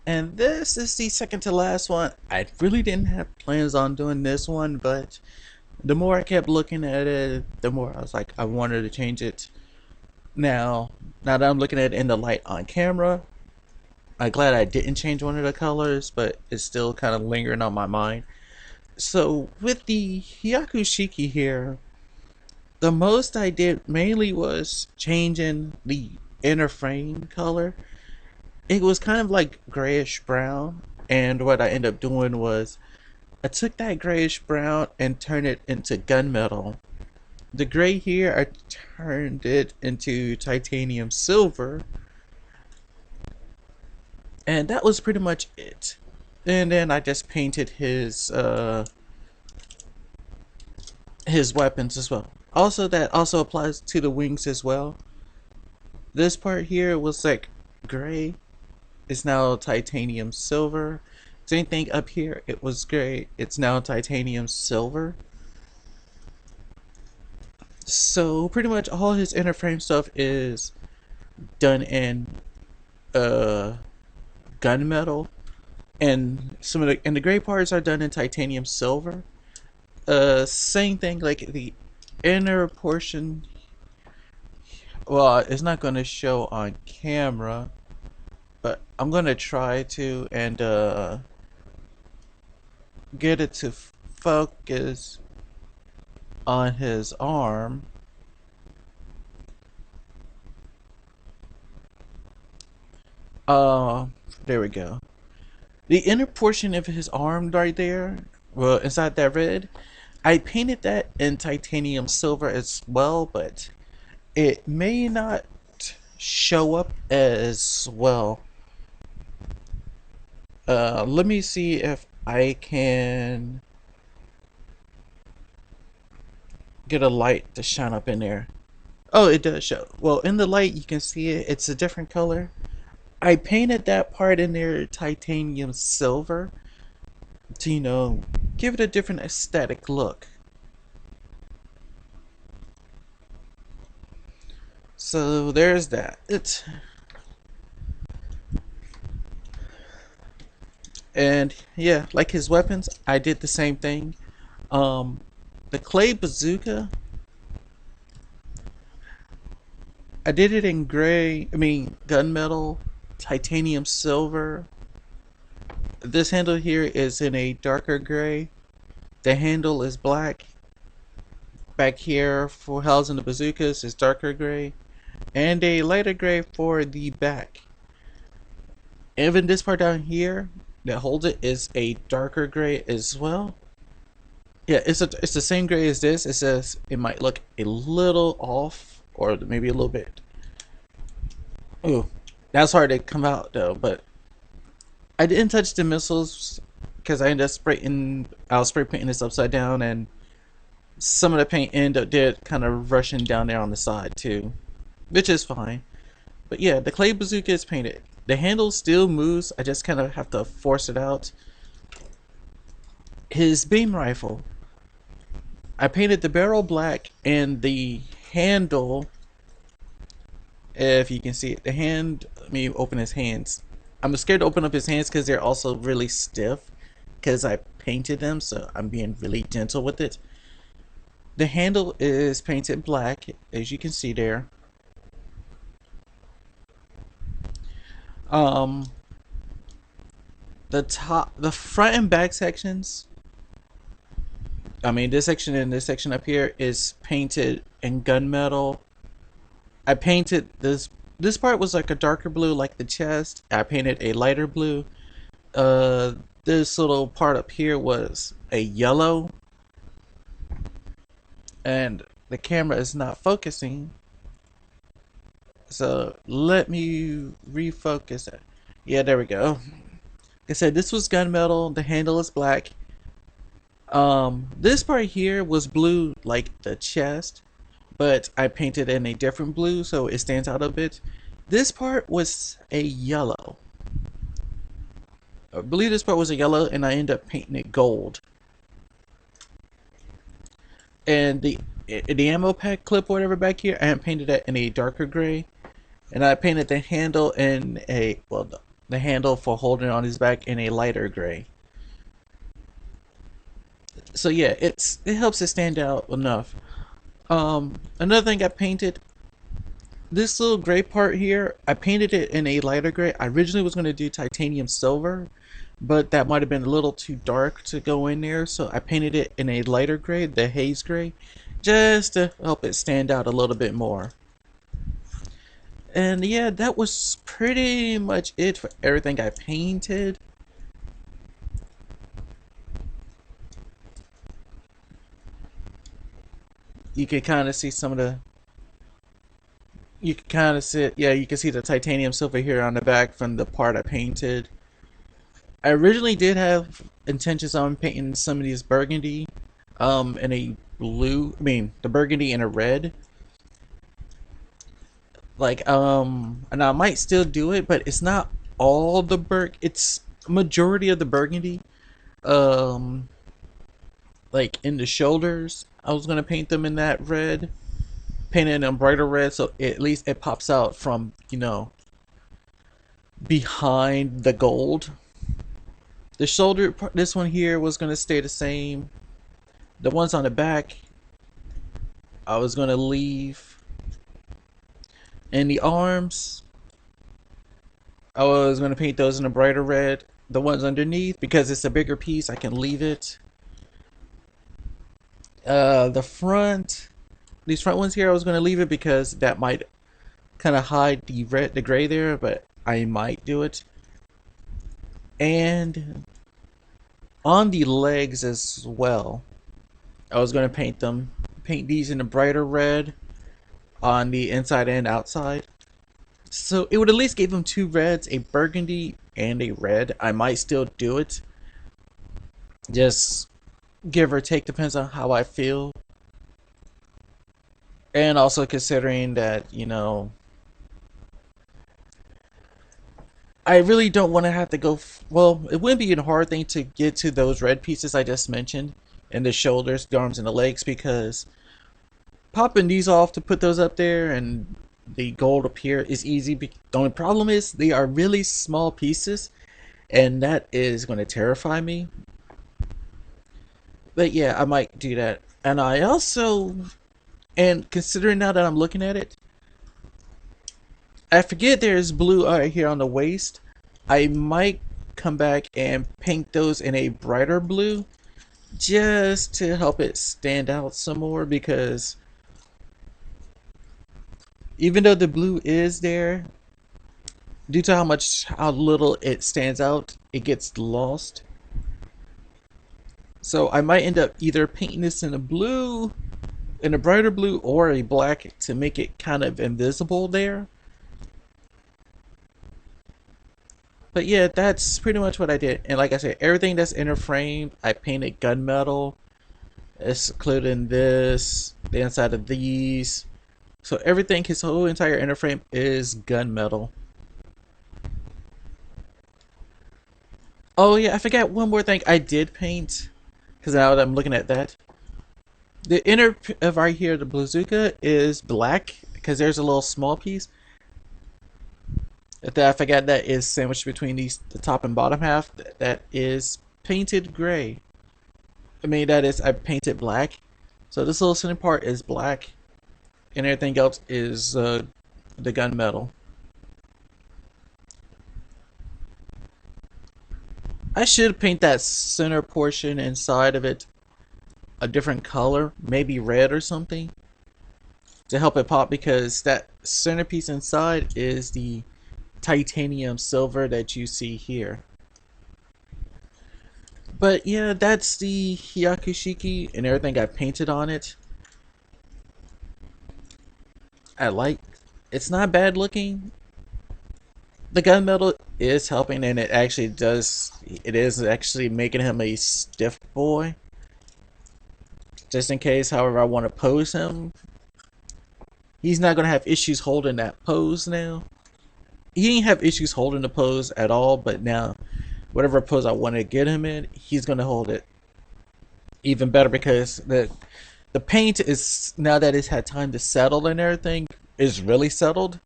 And this is the second to last one. I really didn't have plans on doing this one, but the more I kept looking at it, the more I was like, I wanted to change it. Now, now that I'm looking at it in the light on camera, I'm glad I didn't change one of the colors, but it's still kind of lingering on my mind. So with the Hyaku Shiki here, the most I did mainly was changing the inner frame color. It was kind of like grayish brown, and what I ended up doing was I took that grayish brown and turned it into gunmetal. The gray here, I turned it into titanium silver, and that was pretty much it. And then I just painted his weapons as well. Also, that also applies to the wings as well. This part here was like gray. It's now titanium silver. Same thing up here. It was gray. It's now titanium silver. So pretty much all his inner frame stuff is done in uh gunmetal, and some of the gray parts are done in titanium silver. Same thing like the inner portion. Well, it's not going to show on camera, but I'm gonna try to and get it to focus on his arm. Uh, there we go. The inner portion of his arm right there, well, inside that red, I painted that in titanium silver as well, but it may not show up as well. Let me see if I can get a light to shine up in there. Oh, it does show. Well, in the light, you can see it. It's a different color. I painted that part in there titanium silver to, give it a different aesthetic look. So there's that. And yeah, like his weapons, I did the same thing. Um, the clay bazooka, I did it in gray. I mean, gunmetal, titanium silver. This handle here is in a darker gray. The handle is black. Back here for housing the bazookas is darker gray, and a lighter gray for the back. Even this part down here that holds it is a darker gray as well. Yeah, it's the same gray as this. It says it might look a little off, or maybe a little bit. Ooh, that's hard to come out though. But I didn't touch the missiles because I ended up spraying. I was spray painting this upside down, and some of the paint ended up did kind of rushing down there on the side too, which is fine. But yeah, the clay bazooka is painted. The handle still moves. I just kind of have to force it out. His beam rifle, I painted the barrel black and the handle. If you can see it, the hand. Let me open his hands. I'm scared to open up his hands because they're also really stiff because I painted them, so I'm being really gentle with it. The handle is painted black, as you can see there. Um, the front and back sections. I mean, this section and this section up here is painted in gunmetal. I painted this. This part was like a darker blue, like the chest. I painted a lighter blue. This little part up here was a yellow, and the camera is not focusing. So let me refocus it. Yeah, there we go. Like I said, this was gunmetal. The handle is black. This part here was blue, like the chest, but I painted in a different blue, so it stands out a bit. This part was a yellow. I believe this part was a yellow, and I ended up painting it gold. And the ammo pack clip or whatever back here, I painted that in a darker gray, and I painted the handle in a, well, the handle for holding on his back in a lighter gray. So yeah, it helps it stand out enough. Another thing I painted, this little gray part here, I painted it in a lighter gray. I originally was going to do titanium silver, but that might have been a little too dark to go in there, so I painted it in a lighter gray, the haze gray, just to help it stand out a little bit more. And yeah, that was pretty much it for everything I painted. You can kind of see some of the, you can kind of see, yeah, you can see the titanium silver here on the back from the part I painted. I originally did have intentions on painting some of these burgundy, in a blue, I mean, the burgundy and a red. Like, and I might still do it, but it's not all the it's majority of the burgundy. Um, like in the shoulders, I was gonna paint them in that red, paint it in a brighter red, so at least it pops out from, behind the gold. The shoulder, this one here was gonna stay the same. The ones on the back, I was gonna leave. And the arms, I was gonna paint those in a brighter red. The ones underneath, because it's a bigger piece, I can leave it. The front, these front ones here, I was gonna leave it because that might kind of hide the gray there, but I might do it. And on the legs as well, I was gonna paint these in a brighter red on the inside and outside. So it would at least give them two reds, a burgundy and a red. I might still do it. Just give or take, depends on how I feel. And also considering that, I really don't want to have to go. Well, it wouldn't be a hard thing to get to those red pieces I just mentioned, and the shoulders, the arms, and the legs, because popping these off to put those up there and the gold up here is easy. The only problem is they are really small pieces, and that is going to terrify me. But yeah, I might do that. And I also, and considering now that I'm looking at it, I forget there's blue right here on the waist. I might come back and paint those in a brighter blue just to help it stand out some more, because even though the blue is there, due to how little it stands out, it gets lost. So I might end up either painting this in a blue, in a brighter blue, or a black to make it kind of invisible there. But yeah, that's pretty much what I did. And like I said, everything that's inner frame, I painted gunmetal. It's including this, the inside of these. So everything, his whole entire inner frame is gunmetal. Oh yeah, I forgot one more thing I did paint, because now that I'm looking at that, the inner of right here, the bazooka is black because there's a little small piece. That I forgot that is sandwiched between the top and bottom half. That is painted gray. I mean, that is, I painted black. So this little center part is black, and everything else is the gunmetal. I should paint that center portion inside of it a different color, maybe red or something, to help it pop, because that centerpiece inside is the titanium silver that you see here. But yeah, that's the Hyaku Shiki and everything I painted on it. I like, it's not bad looking. The gunmetal is helping, and it is actually making him a stiff boy. Just in case, however, I want to pose him, he's not going to have issues holding that pose now. He didn't have issues holding the pose at all, but now, whatever pose I want to get him in, he's going to hold it even better, because the paint is, now that it's had time to settle and everything, is really settled.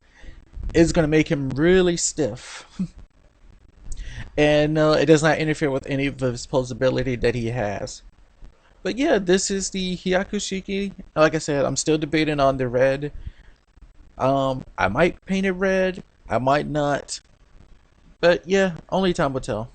It's going to make him really stiff. and it does not interfere with any of the disposability that he has. But yeah, this is the Hyaku Shiki. Like I said, I'm still debating on the red. I might paint it red, I might not, but yeah, only time will tell.